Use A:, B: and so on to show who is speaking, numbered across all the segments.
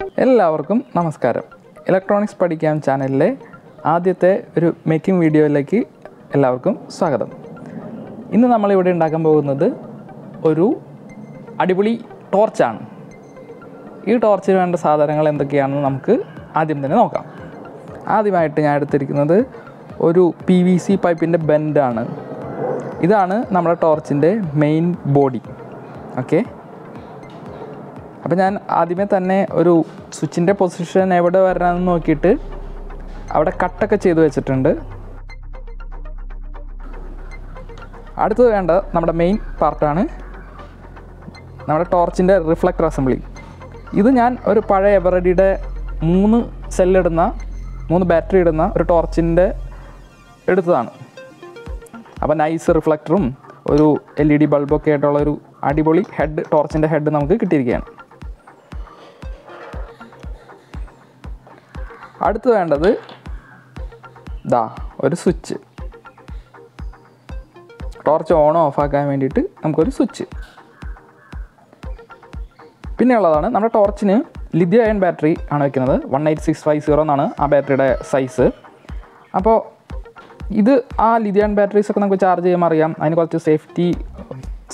A: എല്ലാവർക്കും നമസ്കാരം. ഇലക്ട്രോണിക്സ് പഠിക്കാം ചാനലിലെ ആദ്യത്തെ ഒരു മേക്കിംഗ് വീഡിയോയിലേക്ക് എല്ലാവർക്കും സ്വാഗതം. ഇന്ന് നമ്മളിവിടെ ഉണ്ടാക്കാൻ പോകുന്നത് ഒരു അടിപൊളി ടോർച്ചാണ്. ഈ ടോർച്ചിന് വേണ്ട സാധനങ്ങൾ എന്തൊക്കെയാണെന്ന് നമുക്ക് ആദ്യം തന്നെ നോക്കാം. ആദ്യമായിട്ട് ഞാൻ എടുത്തിരിക്കുന്നത് ഒരു PVC പൈപ്പിൻ്റെ ബെൻഡാണ്. ഇതാണ് നമ്മുടെ ടോർച്ചിൻ്റെ മെയിൻ ബോഡി. ഓക്കെ, അപ്പോൾ ഞാൻ ആദ്യമേ തന്നെ ഒരു സ്വിച്ചിൻ്റെ പൊസിഷൻ എവിടെ വരണമെന്ന് നോക്കിയിട്ട് അവിടെ കട്ടൊക്കെ ചെയ്ത് വെച്ചിട്ടുണ്ട്. അടുത്തത് വേണ്ട നമ്മുടെ മെയിൻ പാർട്ടാണ് നമ്മുടെ ടോർച്ചിൻ്റെ റിഫ്ലക്ടർ അസംബ്ലി. ഇത് ഞാൻ ഒരു പഴയ എവറഡിയുടെ 3 സെല്ലിടുന്ന 3 ബാറ്ററി ഇടുന്ന ഒരു ടോർച്ചിൻ്റെ എടുത്തതാണ്. അപ്പോൾ നൈസ് റിഫ്ലക്ടറും ഒരു LED ബൾബൊക്കെ ആയിട്ടുള്ള ഒരു അടിപൊളി ഹെഡ്, ടോർച്ചിൻ്റെ ഹെഡ് നമുക്ക് കിട്ടിയിരിക്കുകയാണ്. അടുത്ത് വേണ്ടത് ഒരു സ്വിച്ച്. ടോർച്ച് ഓൺ ഓഫ് ആക്കാൻ വേണ്ടിയിട്ട് നമുക്കൊരു സ്വിച്ച്. പിന്നെയുള്ളതാണ് നമ്മുടെ ടോർച്ചിന് ലിഥിയം അയൺ ബാറ്ററി ആണ് വയ്ക്കുന്നത്. 18650 എന്നാണ് ആ ബാറ്ററിയുടെ സൈസ്. അപ്പോൾ ഇത് ആ ലിഥിയം അയൺ ബാറ്ററീസൊക്കെ നമുക്ക് ചാർജ് ചെയ്യുമ്പോൾ അറിയാം, അതിന് കുറച്ച്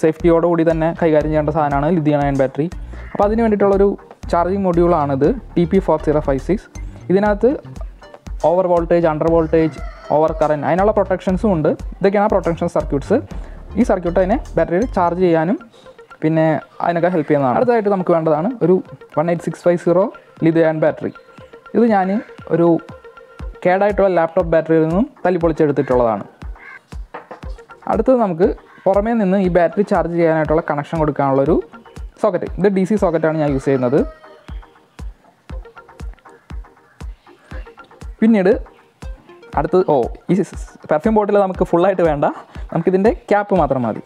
A: സേഫ്റ്റിയോടുകൂടി തന്നെ കൈകാര്യം ചെയ്യേണ്ട സാധനമാണ് ലിഥിയം അയൺ ബാറ്ററി. അപ്പോൾ അതിന് വേണ്ടിയിട്ടുള്ളൊരു ചാർജിങ് മൊഡ്യൂളാണിത്, TP4056. ഇതിനകത്ത് over voltage, under voltage, over current, അതിനുള്ള പ്രൊട്ടക്ഷൻസും ഉണ്ട്. ഇതൊക്കെയാണ് പ്രൊട്ടക്ഷൻ സർക്യൂട്ട്സ്. ഈ സർക്യൂട്ട് അതിനെ ബാറ്ററിയിൽ ചാർജ് ചെയ്യാനും പിന്നെ അതിനൊക്കെ ഹെൽപ്പ് ചെയ്യുന്നതാണ്. അടുത്തതായിട്ട് നമുക്ക് വേണ്ടതാണ് ഒരു 18650 ലിഥിയം അയൺ ബാറ്ററി. ഇത് ഞാൻ ഒരു കേടായിട്ടുള്ള ലാപ്ടോപ്പ് ബാറ്ററിയിൽ നിന്നും തല്ലിപ്പൊളിച്ചെടുത്തിട്ടുള്ളതാണ്. അടുത്തത് നമുക്ക് പുറമേ നിന്ന് ഈ ബാറ്ററി ചാർജ് ചെയ്യാനായിട്ടുള്ള കണക്ഷൻ കൊടുക്കാനുള്ളൊരു സോക്കറ്റ്. ഇത് DC സോക്കറ്റാണ് ഞാൻ യൂസ് ചെയ്യുന്നത്. പിന്നീട് അടുത്തത് ഈ പെർഫ്യൂം ബോട്ടിൽ നമുക്ക് ഫുള്ളായിട്ട് വേണ്ട, നമുക്കിതിൻ്റെ ക്യാപ്പ് മാത്രം മതി.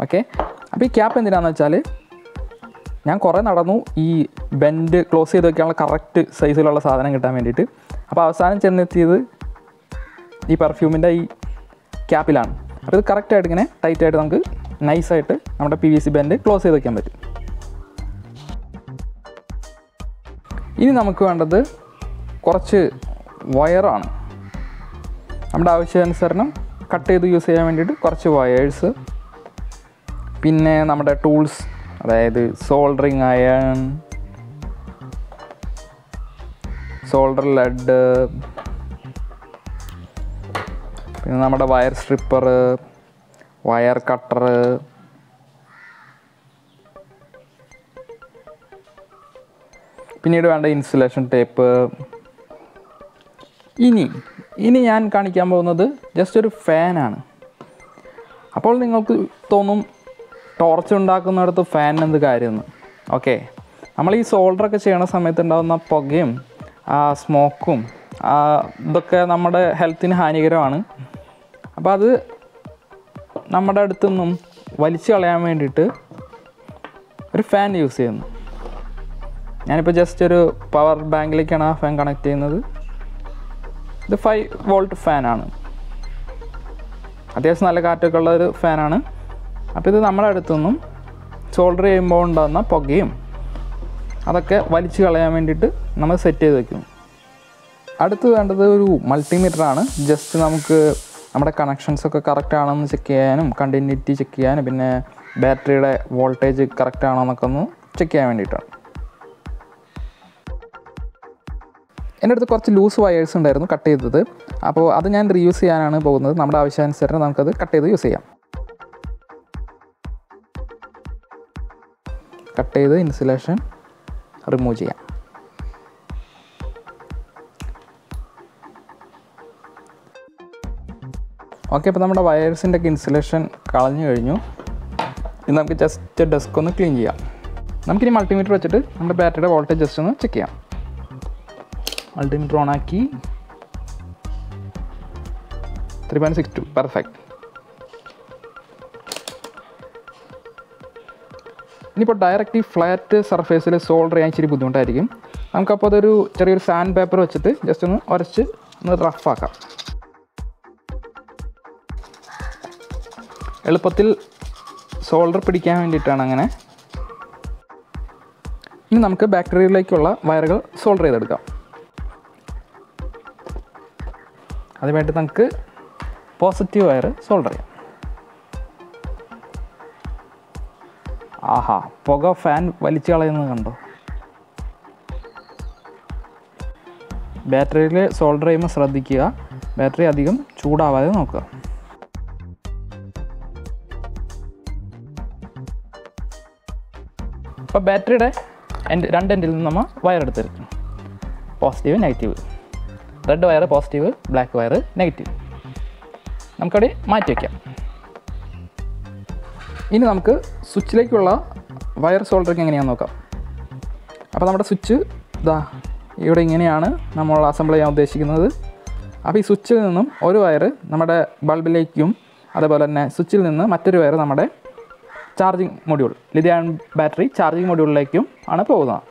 A: ഓക്കെ, അപ്പോൾ ഈ ക്യാപ്പ് എന്തിനാണെന്ന് വെച്ചാൽ ഞാൻ കുറേ നടന്നു ഈ ബെൻഡ് ക്ലോസ് ചെയ്ത് വയ്ക്കാനുള്ള കറക്റ്റ് സൈസിലുള്ള സാധനം കിട്ടാൻ വേണ്ടിയിട്ട്. അപ്പോൾ അവസാനം ചെന്നെത്തിയത് ഈ പെർഫ്യൂമിൻ്റെ ഈ ക്യാപ്പിലാണ്. അപ്പോൾ ഇത് കറക്റ്റായിട്ട് ഇങ്ങനെ ടൈറ്റായിട്ട് നമുക്ക് നൈസായിട്ട് നമ്മുടെ PVC ബെൻഡ് ക്ലോസ് ചെയ്ത് വയ്ക്കാൻ പറ്റും. ഇനി നമുക്ക് വേണ്ടത് കുറച്ച് വയറാണ്. നമ്മുടെ ആവശ്യാനുസരണം കട്ട് ചെയ്ത് യൂസ് ചെയ്യാൻ വേണ്ടിയിട്ട് കുറച്ച് വയേഴ്സ്, പിന്നെ നമ്മുടെ ടൂൾസ്, അതായത് സോൾഡറിങ് അയൺ, സോൾഡർ ലെഡ്, പിന്നെ നമ്മുടെ വയർ സ്ട്രിപ്പർ, വയർ കട്ടർ, പിന്നീട് വേണ്ട ഇൻസുലേഷൻ ടേപ്പ്. ഇനി ഞാൻ കാണിക്കാൻ പോകുന്നത് ജസ്റ്റ് ഒരു ഫാനാണ്. അപ്പോൾ നിങ്ങൾക്ക് തോന്നും ടോർച്ച് ഉണ്ടാക്കുന്നിടത്ത് ഫാനിന് എന്ത് കാര്യമെന്ന്. ഓക്കെ, നമ്മൾ ഈ സോൾഡറൊക്കെ ചെയ്യണ സമയത്ത് ഉണ്ടാകുന്ന പുകയും സ്മോക്കും ഇതൊക്കെ നമ്മുടെ ഹെൽത്തിന് ഹാനികരമാണ്. അപ്പോൾ അത് നമ്മുടെ അടുത്തുനിന്നും വലിച്ചു കളയാൻ വേണ്ടിയിട്ട് ഒരു ഫാൻ യൂസ് ചെയ്യുന്നു. ഞാനിപ്പോൾ ജസ്റ്റ് ഒരു പവർ ബാങ്കിലേക്കാണ് ആ ഫാൻ കണക്ട് ചെയ്യുന്നത്. ഇത് 5 വോൾട്ട് ഫാനാണ്. അത്യാവശ്യം നല്ല കാറ്റൊക്കെ ഉള്ള ഒരു ഫാനാണ്. അപ്പോൾ ഇത് നമ്മുടെ അടുത്തുനിന്നും സോൾഡർ ചെയ്യുമ്പോൾ ഉണ്ടാകുന്ന പുകയും അതൊക്കെ വലിച്ചു കളയാൻ വേണ്ടിയിട്ട് നമ്മൾ സെറ്റ് ചെയ്ത് വയ്ക്കും. അടുത്ത് വേണ്ടത് ഒരു മൾട്ടിമീറ്ററാണ്. ജസ്റ്റ് നമുക്ക് നമ്മുടെ കണക്ഷൻസൊക്കെ കറക്റ്റ് ആണെന്ന് ചെക്ക് ചെയ്യാനും, കണ്ടിന്യൂറ്റി ചെക്ക് ചെയ്യാനും, പിന്നെ ബാറ്ററിയുടെ വോൾട്ടേജ് കറക്റ്റ് ആണോ എന്നൊക്കെ ഒന്ന് ചെക്ക് ചെയ്യാൻ വേണ്ടിയിട്ടാണ്. എൻ്റെ അടുത്ത് കുറച്ച് ലൂസ് വയേഴ്സ് ഉണ്ടായിരുന്നു കട്ട് ചെയ്തത്. അപ്പോൾ അത് ഞാൻ റീയൂസ് ചെയ്യാനാണ് പോകുന്നത്. നമ്മുടെ ആവശ്യാനുസരണം നമുക്കത് കട്ട് ചെയ്ത് യൂസ് ചെയ്യാം. കട്ട് ചെയ്ത് ഇൻസുലേഷൻ റിമൂവ് ചെയ്യാം. ഓക്കെ, അപ്പോൾ നമ്മുടെ വയേഴ്സിൻ്റെ ഒക്കെ ഇൻസുലേഷൻ കളഞ്ഞു കഴിഞ്ഞു. ഇനി നമുക്ക് ജസ്റ്റ് ഡെസ്ക് ഒന്ന് ക്ലീൻ ചെയ്യാം. നമുക്കിനി മൾട്ടിമീറ്റർ വെച്ചിട്ട് നമ്മുടെ ബാറ്ററിയുടെ വോൾട്ടേജ് ജസ്റ്റ് ഒന്ന് ചെക്ക് ചെയ്യാം. മൾട്ടിമീറ്റർ ഓൺ ആക്കി 3.62 പെർഫെക്റ്റ്. ഇനിയിപ്പോൾ ഡയറക്റ്റ് ഈ ഫ്ലാറ്റ് സർഫേസിൽ സോൾഡർ ചെയ്യാൻ ഇച്ചിരി ബുദ്ധിമുട്ടായിരിക്കും. നമുക്കപ്പോൾ അതൊരു ചെറിയൊരു സാൻഡ് പേപ്പർ വെച്ചിട്ട് ജസ്റ്റ് ഒന്ന് ഉരച്ച് ഒന്ന് റഫാക്കാം. എളുപ്പത്തിൽ സോൾഡർ പിടിക്കാൻ വേണ്ടിയിട്ടാണ് അങ്ങനെ. ഇനി നമുക്ക് ബാറ്ററിയിലേക്കുള്ള വയറുകൾ സോൾഡർ ചെയ്തെടുക്കാം. അതുമായിട്ട് നമുക്ക് പോസിറ്റീവ് വയർ സോൾഡർ ചെയ്യാം. ആഹാ, പുക ഫാൻ വലിച്ചു കളയുന്നത് കണ്ടോ. ബാറ്ററിയിൽ സോൾഡർ ചെയ്യുമ്പോൾ ശ്രദ്ധിക്കുക, ബാറ്ററി അധികം ചൂടാവാതെ നോക്കുക. അപ്പോൾ ബാറ്ററിയുടെ രണ്ട് എൻഡിൽ നിന്ന് നമ്മൾ വയർ എടുത്തിരിക്കും. Positive negative, red wire positive, black wire negative. നമുക്കവിടെ മാറ്റി വയ്ക്കാം. ഇനി നമുക്ക് സ്വിച്ചിലേക്കുള്ള വയർ സോൾഡറിങ് എങ്ങനെയാണെന്ന് നോക്കാം. അപ്പോൾ നമ്മുടെ സ്വിച്ച് ഇതാ ഇവിടെ ഇങ്ങനെയാണ് നമ്മൾ അസംബിൾ ചെയ്യാൻ ഉദ്ദേശിക്കുന്നത്. അപ്പോൾ ഈ സ്വിച്ചിൽ നിന്നും ഒരു വയർ നമ്മുടെ ബൾബിലേക്കും അതേപോലെ തന്നെ സ്വിച്ചിൽ നിന്ന് മറ്റൊരു വയർ നമ്മുടെ charging module, lithium battery charging മൊഡ്യൂളിലേക്കും ആണ് പോകുന്നത്.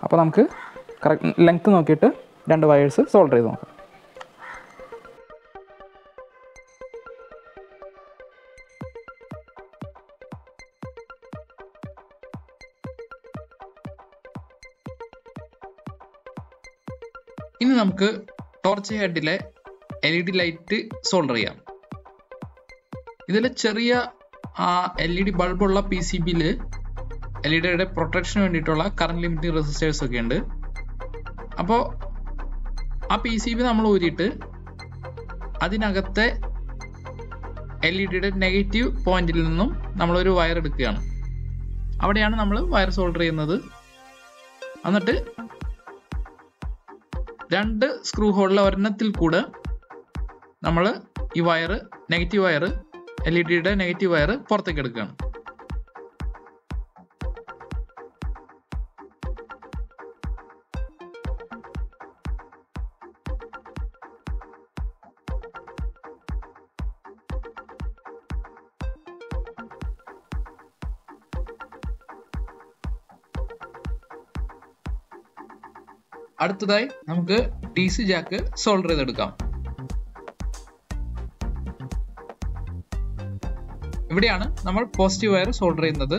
A: അപ്പോൾ നമുക്ക് കറക്റ്റ് ലെങ്ത്ത് നോക്കിയിട്ട് രണ്ട് വയേഴ്സ് സോൾഡർ ചെയ്ത് നോക്കാം.
B: ഇനി നമുക്ക് ടോർച്ച് ഹെഡിലെ LED ലൈറ്റ് സോൾഡർ ചെയ്യാം. ഇതിൽ ചെറിയ LED ബൾബുള്ള PCBയിൽ LEDയുടെ പ്രൊട്ടക്ഷന് വേണ്ടിയിട്ടുള്ള കറണ്ട് ലിമിറ്റിംഗ് റെസിസ്റ്റേഴ്സ് ഒക്കെ ഉണ്ട്. അപ്പോൾ ആ PCB നമ്മൾ ഊരിയിട്ട് അതിനകത്തെ LEDയുടെ നെഗറ്റീവ് പോയിന്റിൽ നിന്നും നമ്മളൊരു വയർ എടുക്കുകയാണ്. അവിടെയാണ് നമ്മൾ വയർ സോൾഡർ ചെയ്യുന്നത്. എന്നിട്ട് രണ്ട് സ്ക്രൂ ഹോളിലെ ഒരെണ്ണത്തിൽ കൂടെ നമ്മൾ ഈ വയർ നെഗറ്റീവ് വയർ LEDയുടെ നെഗറ്റീവ് വയർ പുറത്തേക്ക് എടുക്കുകയാണ്. അടുത്തതായി നമുക്ക് DC ജാക്ക് സോൾഡർ ചെയ്തെടുക്കാം. ഇവിടെയാണ് നമ്മൾ പോസിറ്റീവ് വയർ സോൾഡർ ചെയ്യുന്നത്,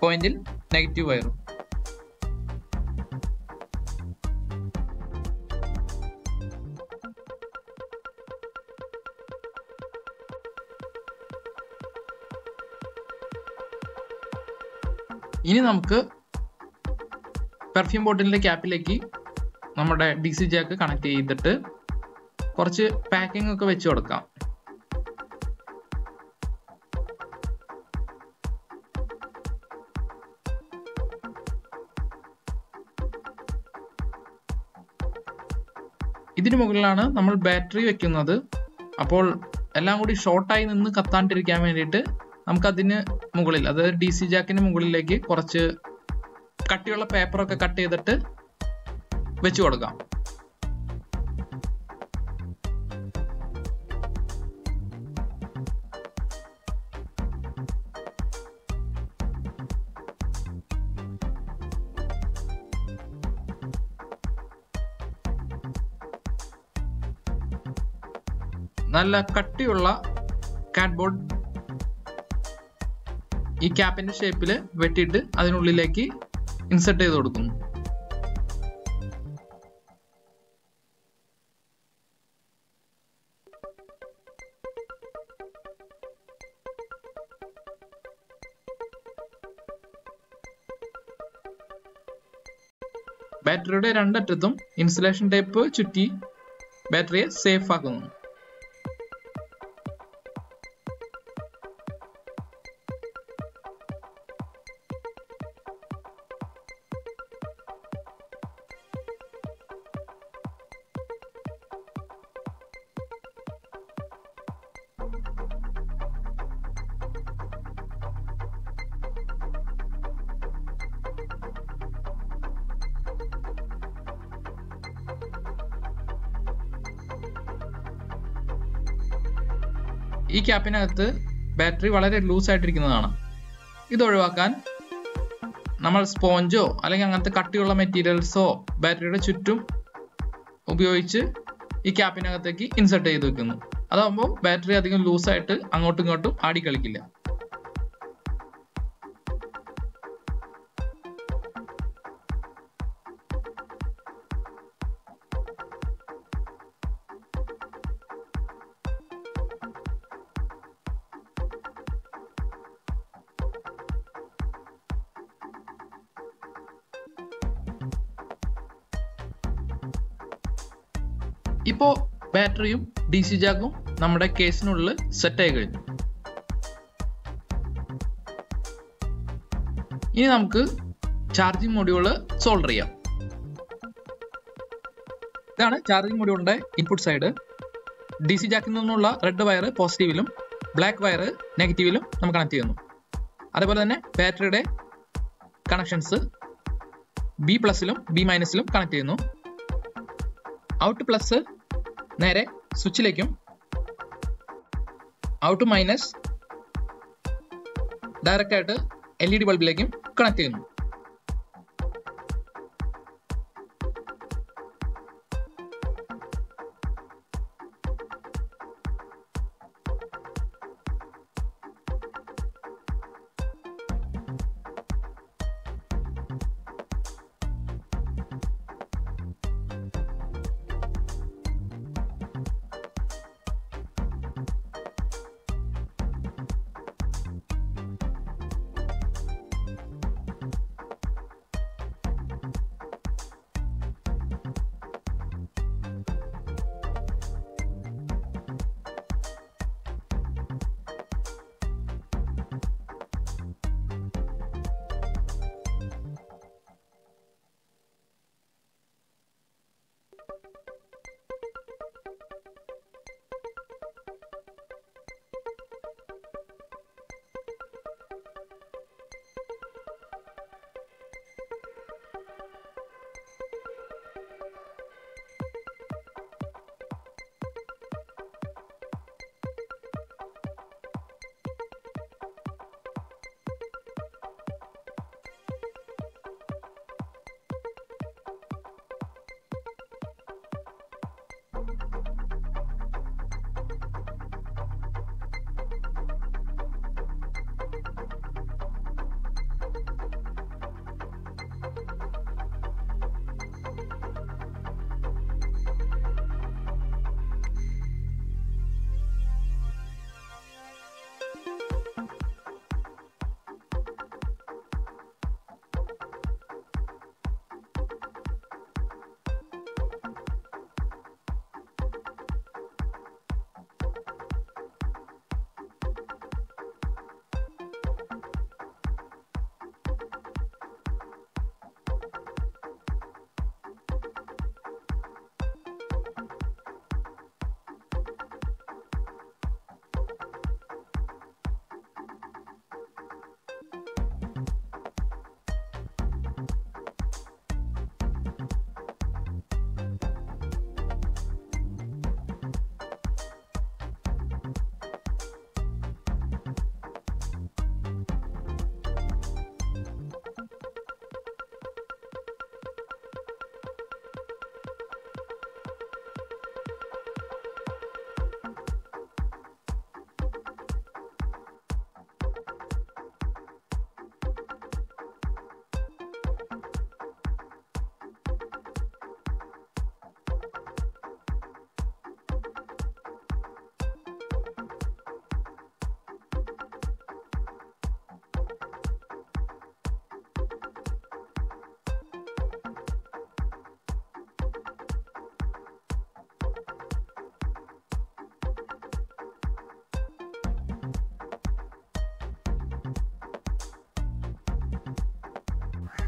B: പോയിന്റിൽ നെഗറ്റീവ് വയറും. ഇനി നമുക്ക് പെർഫ്യൂം ബോട്ടിലിന്റെ ക്യാപ്പിലേക്ക് നമ്മുടെ DC ജാക്ക് കണക്ട് ചെയ്തിട്ട് കുറച്ച് പാക്കിംഗ് ഒക്കെ വെച്ച് കൊടുക്കാം. ഇതിനു മുകളിലാണ് നമ്മൾ ബാറ്ററി വെക്കുന്നത്. അപ്പോൾ എല്ലാം കൂടി ഷോർട്ടായി നിന്ന് കത്താണ്ടിരിക്കാൻ വേണ്ടിയിട്ട് നമുക്കതിന് മുകളിൽ, അതായത് DC ജാക്കിന് മുകളിലേക്ക് കുറച്ച് കട്ടിയുള്ള പേപ്പറൊക്കെ കട്ട് ചെയ്തിട്ട് വെച്ച് കൊടുക്കാം. നല്ല കട്ടിയുള്ള കാർഡ്ബോർഡ് ഈ ക്യാപ്പിന്റെ ഷേപ്പിൽ വെട്ടിയിട്ട് അതിനുള്ളിലേക്ക് ഇൻസെർട്ട് ചെയ്ത് കൊടുക്കുന്നു. ബാറ്ററിയുടെ രണ്ടറ്റത്തും ഇൻസുലേഷൻ ടേപ്പ് ചുറ്റി ബാറ്ററിയെ സേഫ് ആക്കുന്നു. ഈ ക്യാപ്പിനകത്ത് ബാറ്ററി വളരെ ലൂസ് ആയിട്ടിരിക്കുന്നതാണ്. ഇത് ഒഴിവാക്കാൻ നമ്മൾ സ്പോഞ്ചോ അല്ലെങ്കിൽ അങ്ങനത്തെ കട്ടിയുള്ള മെറ്റീരിയൽസോ ബാറ്ററിയുടെ ചുറ്റും ഉപയോഗിച്ച് ഈ ക്യാപ്പിനകത്തേക്ക് ഇൻസെർട്ട് ചെയ്ത് വെക്കുന്നു. അതാകുമ്പോൾ ബാറ്ററി അധികം ലൂസായിട്ട് അങ്ങോട്ടും ഇങ്ങോട്ടും ആടിക്കളിക്കില്ല. ഇപ്പോൾ ബാറ്ററിയും DC ജാക്കും നമ്മുടെ കേസിനുള്ളിൽ സെറ്റായി കഴിഞ്ഞു. ഇനി നമുക്ക് ചാർജിങ് മൊഡ്യൂള് സോൾഡർ ചെയ്യാം. ഇതാണ് ചാർജിങ് മൊഡ്യൂളിന്റെ ഇൻപുട്ട് സൈഡ്. DC ജാക്കിൽ നിന്നുള്ള റെഡ് വയർ പോസിറ്റീവിലും ബ്ലാക്ക് വയർ നെഗറ്റീവിലും നമ്മൾ കണക്ട് ചെയ്യുന്നു. അതേപോലെ തന്നെ ബാറ്ററിയുടെ കണക്ഷൻസ് B+ലും B-ലും കണക്ട് ചെയ്യുന്നു. ഔട്ട് പ്ലസ് നേരെ സ്വിച്ചിലേക്കും ഔട്ട് മൈനസ് ഡയറക്റ്റ് ആയിട്ട് LED ബൾബിലേക്കും കണക്ട് ചെയ്യുന്നു.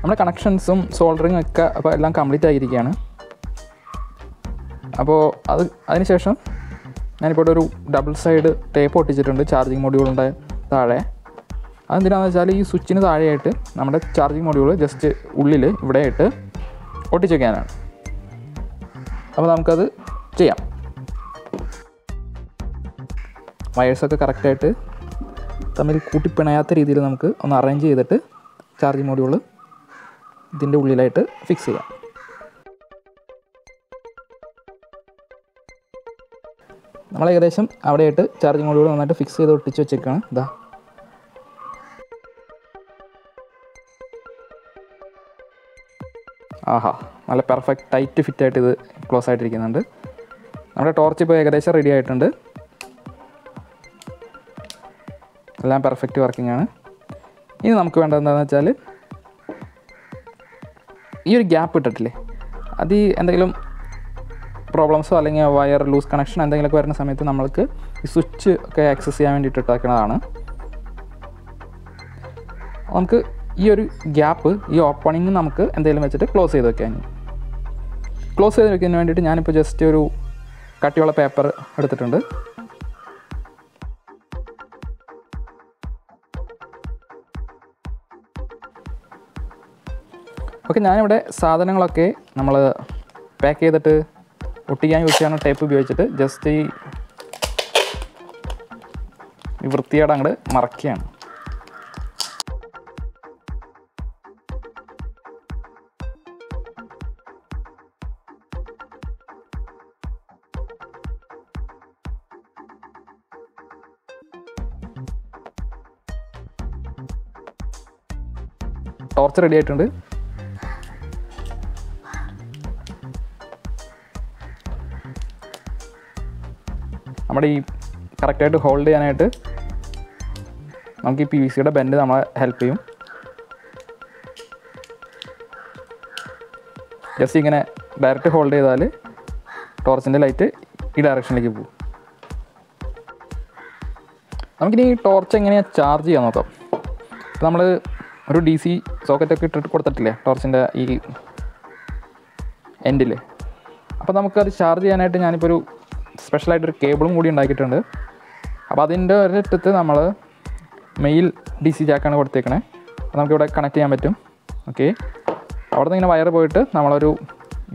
A: നമ്മുടെ കണക്ഷൻസും സോൾഡറിങ്ങും ഒക്കെ അപ്പോൾ എല്ലാം കംപ്ലീറ്റ് ആയിരിക്കുകയാണ്. അപ്പോൾ അതിനുശേഷം ഞാനിപ്പോൾ ഒരു ഡബിൾ സൈഡ് ടേപ്പ് ഒട്ടിച്ചിട്ടുണ്ട് ചാർജിങ് മൊഡ്യൂളിൻ്റെ താഴെ. അതെന്തിനാണെന്ന് വെച്ചാൽ ഈ സ്വിച്ചിന് താഴെയായിട്ട് നമ്മുടെ ചാർജിങ് മൊഡ്യൂൾ ജസ്റ്റ് ഉള്ളിൽ ഇവിടെ ആയിട്ട് ഒട്ടിച്ച് വയ്ക്കാനാണ്. അപ്പോൾ നമുക്കത് ചെയ്യാം. വയേഴ്സൊക്കെ കറക്റ്റായിട്ട് തമ്മിൽ കൂട്ടിപ്പിണയാത്ത രീതിയിൽ നമുക്ക് ഒന്ന് അറേഞ്ച് ചെയ്തിട്ട് ചാർജിങ് മൊഡ്യൂൾ ഇതിൻ്റെ ഉള്ളിലായിട്ട് ഫിക്സ് ചെയ്യാം. നമ്മൾ ഏകദേശം അവിടെയായിട്ട് ചാർജിങ് മൊഡ്യൂൾ നന്നായിട്ട് ഫിക്സ് ചെയ്ത് ഒട്ടിച്ച് വെച്ചേക്കാണ്. ഇതാ ആഹാ, നല്ല പെർഫെക്റ്റ് ടൈറ്റ് ഫിറ്റായിട്ട് ഇത് ക്ലോസ് ആയിട്ടിരിക്കുന്നുണ്ട്. നമ്മുടെ ടോർച്ച് ഇപ്പോൾ ഏകദേശം റെഡി ആയിട്ടുണ്ട്. എല്ലാം പെർഫെക്റ്റ് വർക്കിംഗ് ആണ്. ഇനി നമുക്ക് വേണ്ടത് എന്താണെന്ന് വെച്ചാൽ ഈ ഒരു ഗ്യാപ്പ് ഇട്ടിട്ടില്ലേ, അത് ഈ എന്തെങ്കിലും പ്രോബ്ലംസോ അല്ലെങ്കിൽ വയർ ലൂസ് കണക്ഷൻ എന്തെങ്കിലുമൊക്കെ വരുന്ന സമയത്ത് നമ്മൾക്ക് ഈ സ്വിച്ച് ഒക്കെ ആക്സസ് ചെയ്യാൻ വേണ്ടിയിട്ട് ഇട്ടാക്കുന്നതാണ്. നമുക്ക് ഈ ഒരു ഗ്യാപ്പ്, ഈ ഓപ്പണിങ് നമുക്ക് എന്തെങ്കിലും വെച്ചിട്ട് ക്ലോസ് ചെയ്ത് വെക്കാൻ. ക്ലോസ് ചെയ്ത് വെക്കുന്നതിന് വേണ്ടിയിട്ട് ഞാനിപ്പോൾ ജസ്റ്റ് ഒരു കട്ടിയുള്ള പേപ്പർ എടുത്തിട്ടുണ്ട്. ഓക്കെ, ഞാനിവിടെ സാധനങ്ങളൊക്കെ നമ്മൾ പാക്ക് ചെയ്തിട്ട് ഒട്ടിക്കാൻ യൂസ് ചെയ്യുന്ന ടേപ്പ് ഉപയോഗിച്ചിട്ട് ജസ്റ്റ് ഈ വൃത്തിയോടെ അങ്ങോട്ട് മറക്കുകയാണ്. ടോർച്ച് റെഡി ആയിട്ടുണ്ട്. നമ്മുടെ ഈ കറക്റ്റായിട്ട് ഹോൾഡ് ചെയ്യാനായിട്ട് നമുക്ക് ഈ PVC-യുടെ ബെൻഡ് നമ്മളെ ഹെൽപ്പ് ചെയ്യും. ജസ്റ്റ് ഇങ്ങനെ ഡയറക്റ്റ് ഹോൾഡ് ചെയ്താൽ ടോർച്ചിൻ്റെ ലൈറ്റ് ഈ ഡയറക്ഷനിലേക്ക് പോകും. നമുക്കിനി ഈ ടോർച്ച് എങ്ങനെയാണ് ചാർജ് ചെയ്യാൻ നോക്കാം. ഇപ്പോൾ നമ്മൾ ഒരു DC സോക്കറ്റൊക്കെ ഇട്ടിട്ട് കൊടുത്തിട്ടില്ലേ ടോർച്ചിൻ്റെ ഈ എൻഡിൽ. അപ്പോൾ നമുക്കത് ചാർജ് ചെയ്യാനായിട്ട് ഞാനിപ്പോൾ ഒരു സ്പെഷ്യലായിട്ടൊരു കേബിളും കൂടി ഉണ്ടാക്കിയിട്ടുണ്ട്. അപ്പോൾ അതിൻ്റെ ഒരിടത്ത് നമ്മൾ മെയിൽ DC ജാക്കാണ് കൊടുത്തേക്കണേ. അപ്പോൾ നമുക്കിവിടെ കണക്ട് ചെയ്യാൻ പറ്റും. ഓക്കെ, അവിടെ നിന്ന് ഇങ്ങനെ വയർ പോയിട്ട് നമ്മളൊരു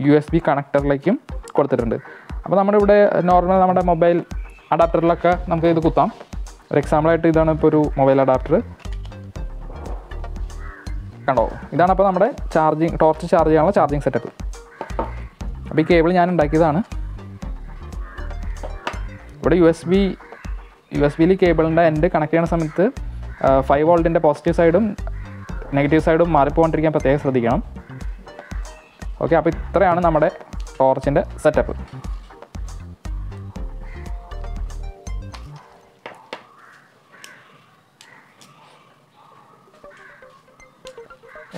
A: USB കണക്ടറിലേക്കും കൊടുത്തിട്ടുണ്ട്. അപ്പോൾ നമ്മുടെ ഇവിടെ നോർമൽ നമ്മുടെ മൊബൈൽ അഡാപ്റ്ററിലൊക്കെ നമുക്ക് ഇത് കുത്താം. ഒരു എക്സാമ്പിളായിട്ട് ഇതാണ് ഇപ്പോൾ ഒരു മൊബൈൽ അഡാപ്റ്റർ കണ്ടോ. ഇതാണ് അപ്പോൾ നമ്മുടെ ടോർച്ച് ചാർജ് ചെയ്യാനുള്ള ചാർജിങ് സെറ്റപ്പ്. അപ്പോൾ ഈ കേബിൾ ഞാൻ ഉണ്ടാക്കിയതാണ്. ഇവിടെ USB കേബിളിൻ്റെ എൻഡ് കണക്ട് ചെയ്യുന്ന സമയത്ത് 5 വോൾട്ടിൻ്റെ പോസിറ്റീവ് സൈഡും നെഗറ്റീവ് സൈഡും മാറിപ്പോകാണ്ടിരിക്കാൻ പ്രത്യേകം ശ്രദ്ധിക്കണം. ഓക്കെ, അപ്പോൾ ഇത്രയാണ് നമ്മുടെ ടോർച്ചിൻ്റെ സെറ്റപ്പ്.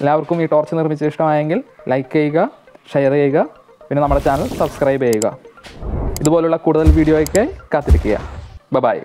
A: എല്ലാവർക്കും ഈ ടോർച്ച് നിർമ്മിച്ച് ഇഷ്ടമായെങ്കിൽ ലൈക്ക് ചെയ്യുക, ഷെയർ ചെയ്യുക, പിന്നെ നമ്മുടെ ചാനൽ സബ്സ്ക്രൈബ് ചെയ്യുക. ഇതുപോലുള്ള കൂടുതൽ വീഡിയോയ്ക്ക് കാത്തിരിക്കുക. ബൈ.